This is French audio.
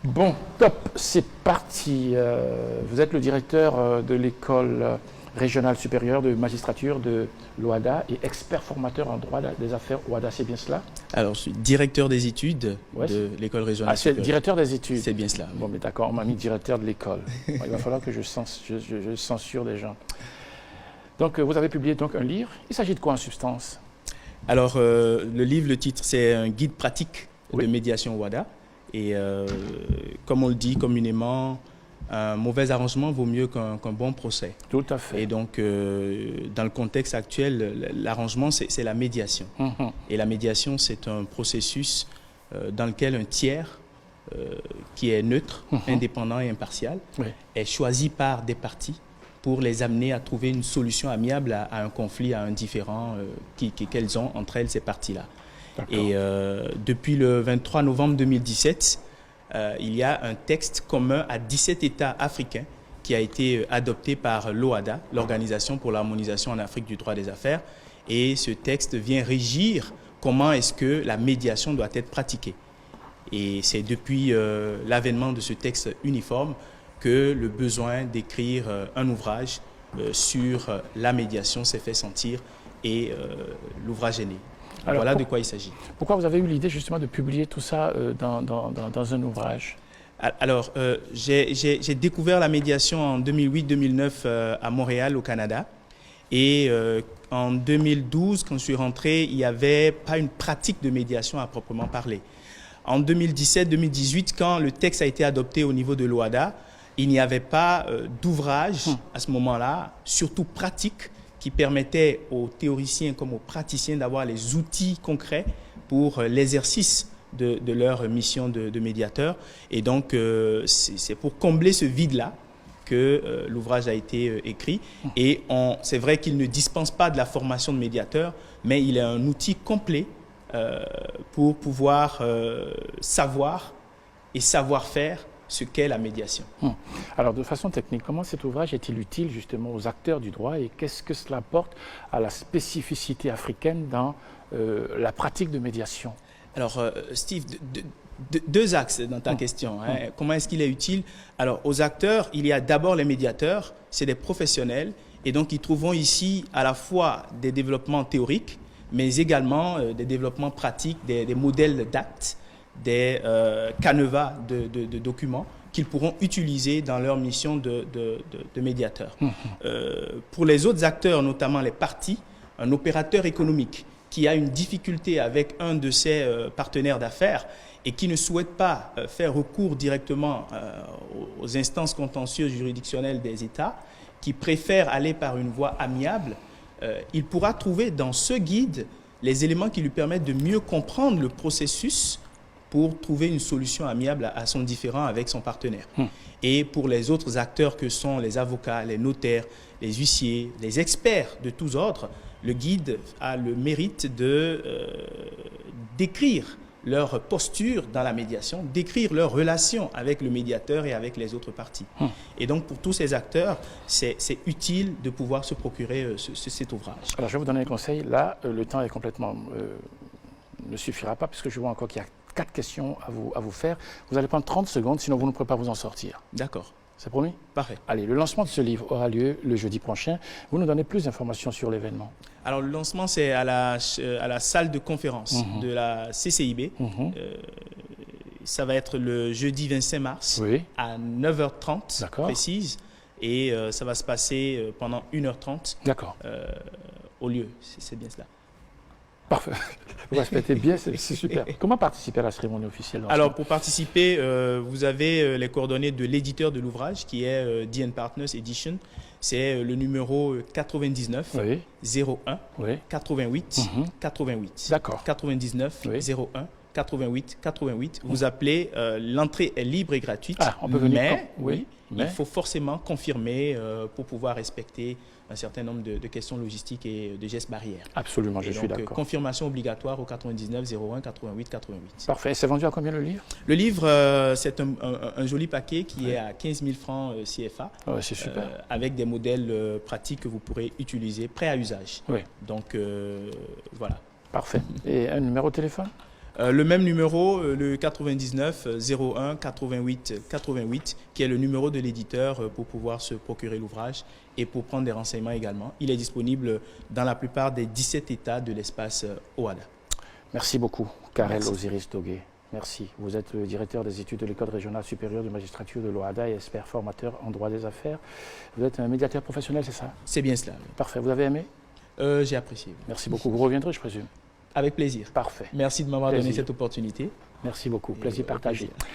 Bon, top, c'est parti. Vous êtes le directeur de l'école régionale supérieure de magistrature de l'OADA et expert formateur en droit des affaires OADA, c'est bien cela? Alors, je suis directeur des études de l'école régionale c'est supérieure. directeur des études? C'est bien cela. Bon, mais d'accord, on m'a mis directeur de l'école. Bon, il va falloir que je censure des gens. Donc, vous avez publié donc un livre. Il s'agit de quoi en substance? Alors, le livre, le titre, c'est un guide pratique de médiation OADA. Et comme on le dit communément, un mauvais arrangement vaut mieux qu'un bon procès. Tout à fait. Et donc, dans le contexte actuel, l'arrangement, c'est la médiation. Et la médiation, c'est un processus dans lequel un tiers qui est neutre, indépendant et impartial est choisi par des parties pour les amener à trouver une solution amiable à un conflit, à un différend qu'elles ont entre elles, ces parties-là. Et depuis le 23 novembre 2017, il y a un texte commun à 17 États africains qui a été adopté par l'OADA, l'Organisation pour l'harmonisation en Afrique du droit des affaires. Et ce texte vient régir comment est-ce que la médiation doit être pratiquée. Et c'est depuis l'avènement de ce texte uniforme que le besoin d'écrire un ouvrage sur la médiation s'est fait sentir et l'ouvrage est né. Alors, voilà de quoi il s'agit. Pourquoi vous avez eu l'idée justement de publier tout ça dans un ouvrage? Alors, j'ai découvert la médiation en 2008-2009 à Montréal, au Canada. Et en 2012, quand je suis rentré, il n'y avait pas une pratique de médiation à proprement parler. En 2017-2018, quand le texte a été adopté au niveau de l'OADA, il n'y avait pas d'ouvrage à ce moment-là, surtout pratique, qui permettait aux théoriciens comme aux praticiens d'avoir les outils concrets pour l'exercice de leur mission de médiateur. Et donc, c'est pour combler ce vide-là que l'ouvrage a été écrit. Et c'est vrai qu'il ne dispense pas de la formation de médiateur, mais il est un outil complet pour pouvoir savoir et savoir faire ce qu'est la médiation. Alors, de façon technique, comment cet ouvrage est-il utile justement aux acteurs du droit et qu'est-ce que cela apporte à la spécificité africaine dans la pratique de médiation? Alors, Steve, deux axes dans ta question. Comment est-ce qu'il est utile? Alors, aux acteurs, il y a d'abord les médiateurs, c'est des professionnels, et donc ils trouveront ici à la fois des développements théoriques, mais également des développements pratiques, des modèles d'actes, des canevas de documents qu'ils pourront utiliser dans leur mission de médiateur. Pour les autres acteurs, notamment les parties, un opérateur économique qui a une difficulté avec un de ses partenaires d'affaires et qui ne souhaite pas faire recours directement aux instances contentieuses juridictionnelles des États, qui préfère aller par une voie amiable, il pourra trouver dans ce guide les éléments qui lui permettent de mieux comprendre le processus pour trouver une solution amiable à son différend avec son partenaire. Et pour les autres acteurs que sont les avocats, les notaires, les huissiers, les experts de tous ordres, le guide a le mérite de décrire leur posture dans la médiation, décrire leur relation avec le médiateur et avec les autres parties. Et donc, pour tous ces acteurs, c'est utile de pouvoir se procurer cet ouvrage. Alors, je vais vous donner un conseil. Là, le temps est complètement ne suffira pas, puisque je vois encore qu'il y a 4 questions à vous faire. Vous allez prendre 30 secondes, sinon vous ne pourrez pas vous en sortir. D'accord. C'est promis? Parfait. Allez, le lancement de ce livre aura lieu le jeudi prochain. Vous nous donnez plus d'informations sur l'événement? Alors, le lancement, c'est à la salle de conférence de la CCIB. Ça va être le jeudi 25 mars à 9h30 précise. Et ça va se passer pendant 1h30 au lieu. C'est bien cela. Parfait. Vous respectez bien, c'est super. Comment participer à la cérémonie officielle? Alors, pour participer, vous avez les coordonnées de l'éditeur de l'ouvrage, qui est D&P Partners Edition. C'est le numéro 99 01 88 88. D'accord. 99 01 88 88. Vous appelez, l'entrée est libre et gratuite. Ah, on peut venir. Mais il faut forcément confirmer pour pouvoir respecter un certain nombre de questions logistiques et de gestes barrières. Absolument, je suis d'accord. Confirmation obligatoire au 99 01 88 88. Parfait. C'est vendu à combien le livre? Le livre, c'est un joli paquet qui est à 15 000 francs CFA. C'est super. Avec des modèles pratiques que vous pourrez utiliser, prêts à usage. Donc, voilà. Parfait. Et un numéro de téléphone? Le même numéro, le 99 01 88 88, qui est le numéro de l'éditeur pour pouvoir se procurer l'ouvrage et pour prendre des renseignements également. Il est disponible dans la plupart des 17 États de l'espace OHADA. Merci beaucoup, Karel Merci. Osiris Dogué. Merci. Vous êtes le directeur des études de l'École régionale supérieure de magistrature de l'OHADA et expert formateur en droit des affaires. Vous êtes un médiateur professionnel, c'est ça? C'est bien cela. Oui. Parfait. Vous avez aimé? J'ai apprécié. Merci beaucoup. Vous reviendrez, je présume? Avec plaisir. Parfait. Merci de m'avoir donné Plaisir. cette opportunité. Merci beaucoup. Plaisir Et, partagé. plaisir.